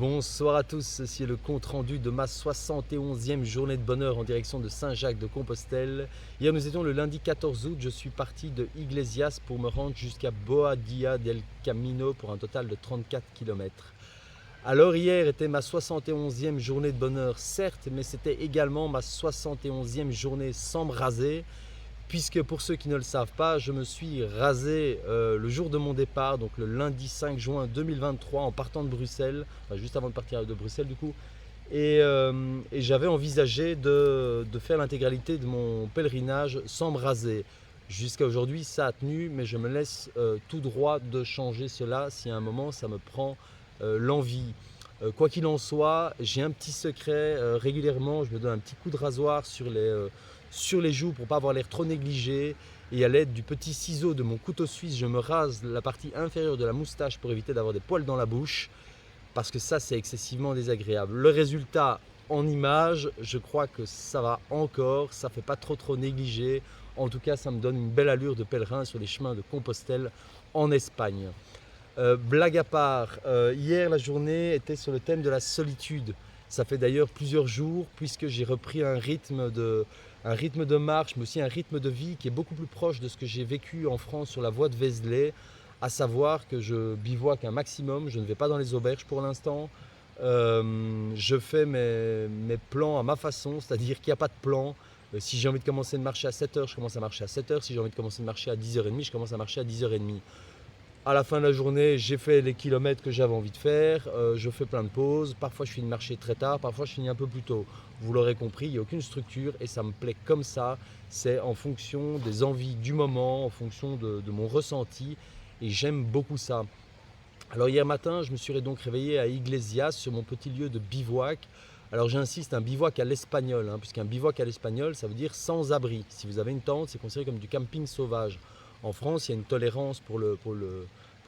Bonsoir à tous, ceci est le compte rendu de ma 71e journée de bonheur en direction de Saint-Jacques de Compostelle. Hier nous étions le lundi 14 août, je suis parti de Iglesias pour me rendre jusqu'à Boadilla del Camino pour un total de 34 km. Alors hier était ma 71e journée de bonheur certes, mais c'était également ma 71e journée sans me raser. Puisque pour ceux qui ne le savent pas, je me suis rasé le jour de mon départ, donc le lundi 5 juin 2023 en partant de Bruxelles, enfin juste avant de partir de Bruxelles du coup, et j'avais envisagé de faire l'intégralité de mon pèlerinage sans me raser. Jusqu'à aujourd'hui ça a tenu, mais je me laisse tout droit de changer cela si à un moment ça me prend l'envie. Quoi qu'il en soit, j'ai un petit secret, régulièrement je me donne un petit coup de rasoir sur les joues pour ne pas avoir l'air trop négligé, et à l'aide du petit ciseau de mon couteau suisse, je me rase la partie inférieure de la moustache pour éviter d'avoir des poils dans la bouche, parce que ça c'est excessivement désagréable. Le résultat en image, je crois que ça va encore, ça fait pas trop négligé, en tout cas ça me donne une belle allure de pèlerin sur les chemins de Compostelle en Espagne. Blague à part, hier la journée était sur le thème de la solitude. Ça fait d'ailleurs plusieurs jours puisque j'ai repris un rythme de marche, mais aussi un rythme de vie qui est beaucoup plus proche de ce que j'ai vécu en France sur la voie de Vézelay, à savoir que je bivouaque un maximum, je ne vais pas dans les auberges pour l'instant. Je fais mes plans à ma façon, c'est-à-dire qu'il n'y a pas de plan. Si j'ai envie de commencer de marcher à 7h, je commence à marcher à 7h. Si j'ai envie de commencer de marcher à 10h30, je commence à marcher à 10h30. À la fin de la journée, j'ai fait les kilomètres que j'avais envie de faire, je fais plein de pauses, parfois je finis de marcher très tard, parfois je finis un peu plus tôt. Vous l'aurez compris, il n'y a aucune structure et ça me plaît comme ça, c'est en fonction des envies du moment, en fonction de mon ressenti, et j'aime beaucoup ça. Alors hier matin, je me suis donc réveillé à Iglesias sur mon petit lieu de bivouac. Alors j'insiste, un bivouac à l'espagnol, puisqu'un bivouac à l'espagnol, ça veut dire sans abri. Si vous avez une tente, c'est considéré comme du camping sauvage. En France, il y a une tolérance pour le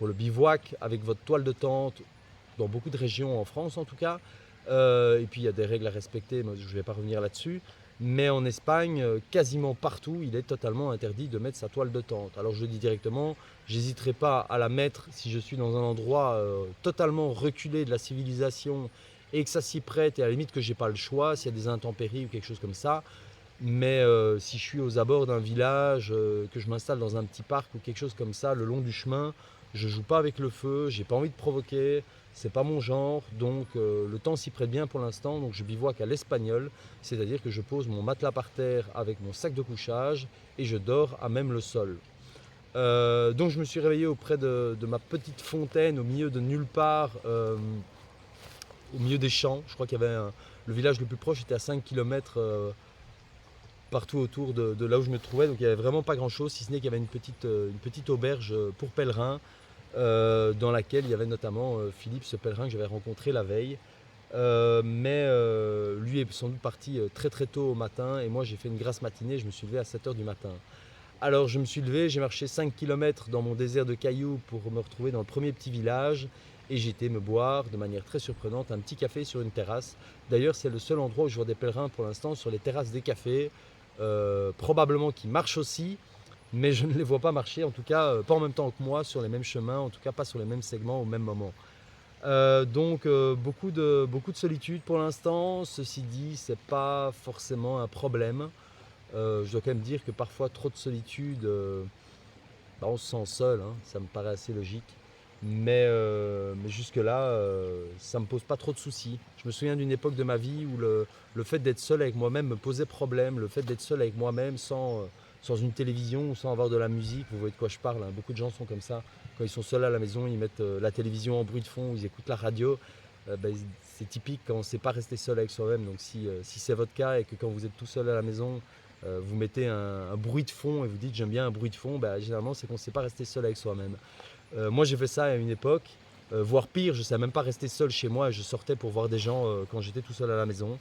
bivouac avec votre toile de tente, dans beaucoup de régions en France en tout cas. Et puis il y a des règles à respecter, moi, je ne vais pas revenir là-dessus. Mais en Espagne, quasiment partout, il est totalement interdit de mettre sa toile de tente. Alors je le dis directement, j'hésiterai pas à la mettre si je suis dans un endroit totalement reculé de la civilisation et que ça s'y prête, et à la limite que j'ai pas le choix, s'il y a des intempéries ou quelque chose comme ça. Mais si je suis aux abords d'un village, que je m'installe dans un petit parc ou quelque chose comme ça, le long du chemin, je joue pas avec le feu, j'ai pas envie de provoquer, c'est pas mon genre, donc le temps s'y prête bien pour l'instant, donc je bivouaque à l'espagnol, c'est-à-dire que je pose mon matelas par terre avec mon sac de couchage et je dors à même le sol. Donc je me suis réveillé auprès de ma petite fontaine au milieu de nulle part, au milieu des champs. Je crois qu'il y avait le village le plus proche était à 5 km partout autour de là où je me trouvais, donc il n'y avait vraiment pas grand chose, si ce n'est qu'il y avait une petite auberge pour pèlerins, dans laquelle il y avait notamment Philippe, ce pèlerin que j'avais rencontré la veille. Mais lui est sans doute parti très tôt au matin, et moi j'ai fait une grasse matinée, je me suis levé à 7h du matin. Alors je me suis levé, j'ai marché 5 km dans mon désert de cailloux pour me retrouver dans le premier petit village, et j'ai été me boire de manière très surprenante un petit café sur une terrasse. D'ailleurs c'est le seul endroit où je vois des pèlerins pour l'instant, sur les terrasses des cafés, probablement qui marchent aussi, mais je ne les vois pas marcher, en tout cas pas en même temps que moi sur les mêmes chemins, en tout cas pas sur les mêmes segments au même moment. Donc beaucoup de solitude pour l'instant. Ceci dit, c'est pas forcément un problème. Je dois quand même dire que parfois trop de solitude, on se sent seul, ça me paraît assez logique. Mais jusque-là, ça ne me pose pas trop de soucis. Je me souviens d'une époque de ma vie où le fait d'être seul avec moi-même me posait problème. Le fait d'être seul avec moi-même sans une télévision ou sans avoir de la musique, vous voyez de quoi je parle, beaucoup de gens sont comme ça. Quand ils sont seuls à la maison, ils mettent la télévision en bruit de fond, ou ils écoutent la radio. C'est typique quand on ne sait pas rester seul avec soi-même. Donc si c'est votre cas et que quand vous êtes tout seul à la maison, vous mettez un bruit de fond et vous dites j'aime bien un bruit de fond, généralement c'est qu'on ne sait pas rester seul avec soi-même. Moi j'ai fait ça à une époque, voire pire, je ne savais même pas rester seul chez moi, je sortais pour voir des gens quand j'étais tout seul à la maison.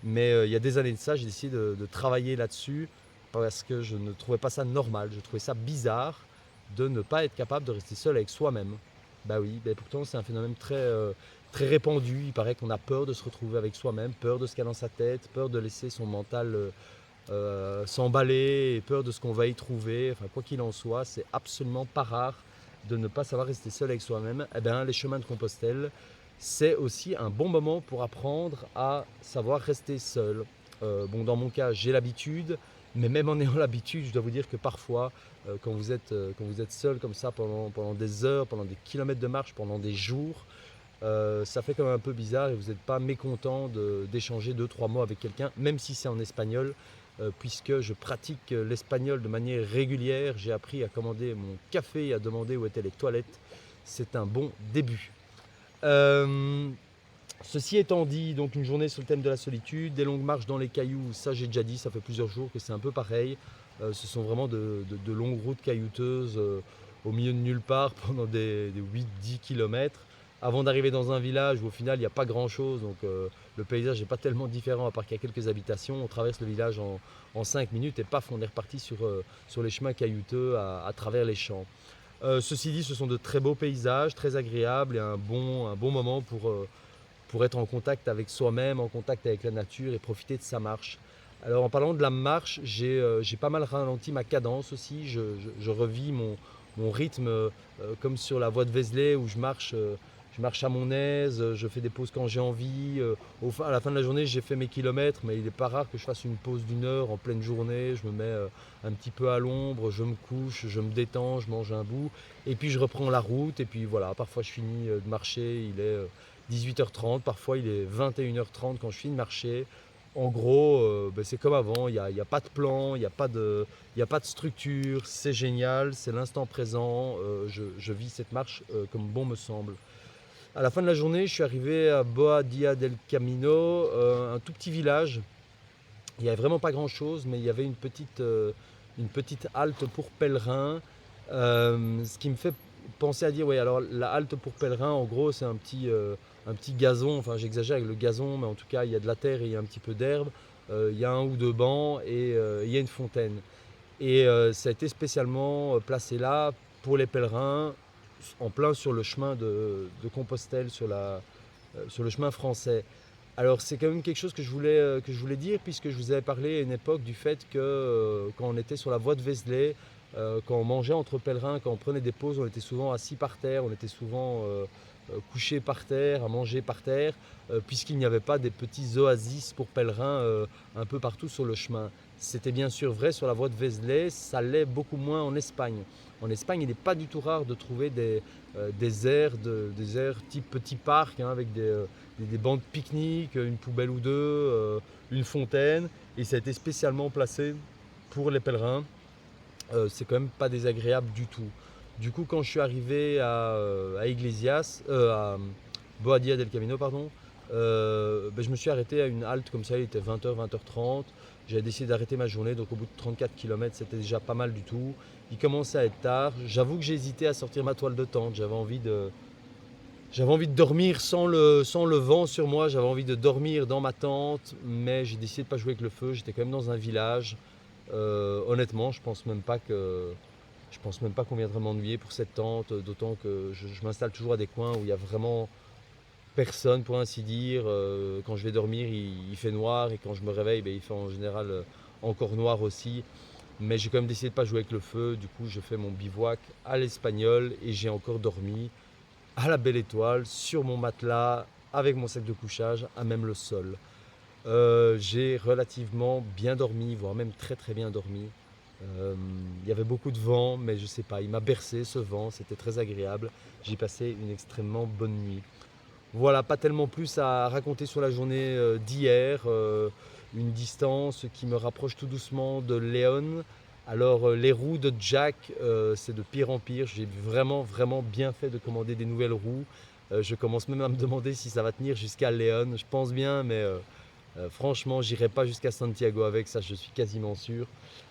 Mais il y a des années de ça, j'ai décidé de travailler là-dessus parce que je ne trouvais pas ça normal, je trouvais ça bizarre de ne pas être capable de rester seul avec soi-même. Bah oui, pourtant c'est un phénomène très répandu, il paraît qu'on a peur de se retrouver avec soi-même, peur de ce qu'il y a dans sa tête, peur de laisser son mental s'emballer, et peur de ce qu'on va y trouver. Enfin, quoi qu'il en soit, c'est absolument pas rare de ne pas savoir rester seul avec soi-même. Eh bien, les chemins de Compostelle, c'est aussi un bon moment pour apprendre à savoir rester seul. Bon, dans mon cas, j'ai l'habitude, mais même en ayant l'habitude, je dois vous dire que parfois, quand vous êtes seul comme ça pendant des heures, pendant des kilomètres de marche, pendant des jours, ça fait quand même un peu bizarre et vous n'êtes pas mécontent d'échanger 2-3 mots avec quelqu'un, même si c'est en espagnol, puisque je pratique l'espagnol de manière régulière. J'ai appris à commander mon café et à demander où étaient les toilettes. C'est un bon début. Euh, Ceci étant dit, donc une journée sur le thème de la solitude, des longues marches dans les cailloux, ça j'ai déjà dit, ça fait plusieurs jours que c'est un peu pareil. Ce sont vraiment de longues routes caillouteuses au milieu de nulle part pendant des 8-10 km. Avant d'arriver dans un village où au final il n'y a pas grand chose, donc le paysage n'est pas tellement différent à part qu'il y a quelques habitations. On traverse le village en 5 minutes et paf, on est reparti sur les chemins caillouteux à travers les champs. Ceci dit, ce sont de très beaux paysages, très agréables et un bon moment pour être en contact avec soi-même, en contact avec la nature et profiter de sa marche. Alors en parlant de la marche, j'ai pas mal ralenti ma cadence aussi. Je revis mon rythme comme sur la voie de Vézelay où je marche à mon aise, je fais des pauses quand j'ai envie. À la fin de la journée, j'ai fait mes kilomètres, mais il n'est pas rare que je fasse une pause d'1 heure en pleine journée. Je me mets un petit peu à l'ombre, je me couche, je me détends, je mange un bout. Et puis je reprends la route. Et puis voilà, parfois je finis de marcher, il est 18h30, parfois il est 21h30 quand je finis de marcher. En gros, c'est comme avant, il n'y a pas de plan, il n'y a pas de structure, c'est génial, c'est l'instant présent, je vis cette marche comme bon me semble. À la fin de la journée, je suis arrivé à Boadilla del Camino, un tout petit village. Il n'y avait vraiment pas grand chose, mais il y avait une petite halte pour pèlerins. Ce qui me fait penser à dire, oui, alors la halte pour pèlerins, en gros, c'est un petit gazon, enfin j'exagère avec le gazon, mais en tout cas, il y a de la terre et il y a un petit peu d'herbe. Il y a 1 ou 2 bancs et il y a une fontaine. Et ça a été spécialement placé là pour les pèlerins, en plein sur le chemin de Compostelle, sur le chemin français. Alors c'est quand même quelque chose que je voulais dire, puisque je vous avais parlé à une époque du fait que quand on était sur la voie de Vézelay, quand on mangeait entre pèlerins, quand on prenait des pauses, on était souvent assis par terre, on était souvent couchés par terre, à manger par terre, puisqu'il n'y avait pas des petits oasis pour pèlerins un peu partout sur le chemin. C'était bien sûr vrai sur la voie de Vézelay, ça l'est beaucoup moins en Espagne. En Espagne, il n'est pas du tout rare de trouver des aires type petit parc, hein, avec des bancs de pique-nique, une poubelle ou deux, une fontaine. Et ça a été spécialement placé pour les pèlerins. C'est quand même pas désagréable du tout. Du coup, quand je suis arrivé à Iglesias, à Boadilla del Camino, pardon, je me suis arrêté à une halte comme ça, il était 20h, 20h30. J'avais décidé d'arrêter ma journée, donc au bout de 34 km, c'était déjà pas mal du tout. Il commençait à être tard. J'avoue que j'ai hésité à sortir ma toile de tente. J'avais envie de dormir sans le vent sur moi, j'avais envie de dormir dans ma tente, mais j'ai décidé de ne pas jouer avec le feu. J'étais quand même dans un village. Honnêtement, je pense même pas qu'on viendrait m'ennuyer pour cette tente, d'autant que je m'installe toujours à des coins où il y a vraiment personne pour ainsi dire. Quand je vais dormir, il fait noir et quand je me réveille, il fait en général encore noir aussi. Mais j'ai quand même décidé de ne pas jouer avec le feu. Du coup, je fais mon bivouac à l'espagnol et j'ai encore dormi à la belle étoile, sur mon matelas, avec mon sac de couchage, à même le sol. J'ai relativement bien dormi, voire même très très bien dormi. Il y avait beaucoup de vent, mais je sais pas, il m'a bercé ce vent, c'était très agréable. J'ai passé une extrêmement bonne nuit. Voilà, pas tellement plus à raconter sur la journée d'hier. Une distance qui me rapproche tout doucement de Léon. Alors les roues de Jack, c'est de pire en pire. J'ai vraiment bien fait de commander des nouvelles roues. Je commence même à me demander si ça va tenir jusqu'à Léon. Je pense bien, mais franchement, j'irai pas jusqu'à Santiago avec ça, je suis quasiment sûr.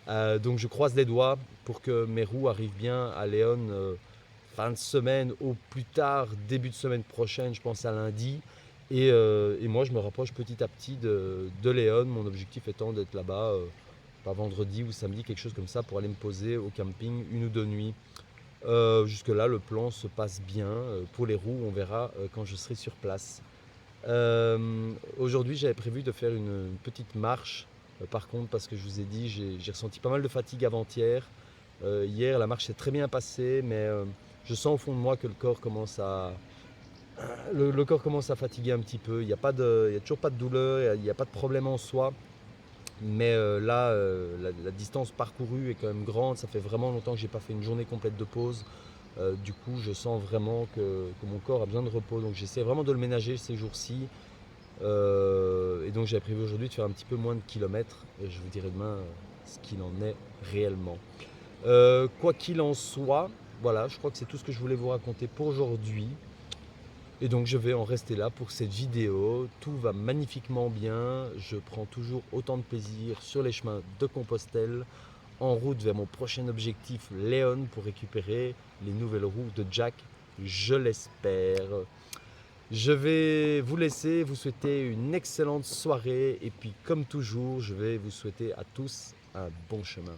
Donc je croise les doigts pour que mes roues arrivent bien à Léon fin de semaine, au plus tard début de semaine prochaine, je pense à lundi. Et moi, je me rapproche petit à petit de Léon, mon objectif étant d'être là-bas, pas vendredi ou samedi, quelque chose comme ça, pour aller me poser au camping 1 ou 2 nuits. Jusque-là, le plan se passe bien. Pour les roues, on verra quand je serai sur place. Aujourd'hui, j'avais prévu de faire une petite marche. Par contre, parce que je vous ai dit, j'ai ressenti pas mal de fatigue avant-hier. Hier, la marche s'est très bien passée, mais je sens au fond de moi que le corps commence Le corps commence à fatiguer un petit peu. Il n'y a toujours pas de douleur, il n'y a pas de problème en soi. Mais là, la distance parcourue est quand même grande. Ça fait vraiment longtemps que j'ai pas fait une journée complète de pause. Du coup, je sens vraiment que mon corps a besoin de repos. Donc j'essaie vraiment de le ménager ces jours-ci. Et donc j'avais prévu aujourd'hui de faire un petit peu moins de kilomètres. Et je vous dirai demain ce qu'il en est réellement. Quoi qu'il en soit, voilà, je crois que c'est tout ce que je voulais vous raconter pour aujourd'hui. Et donc je vais en rester là pour cette vidéo. Tout va magnifiquement bien. Je prends toujours autant de plaisir sur les chemins de Compostelle, en route vers mon prochain objectif, Léon, pour récupérer les nouvelles roues de Jack, je l'espère. Je vais vous laisser, vous souhaiter une excellente soirée et puis comme toujours, je vais vous souhaiter à tous un bon chemin.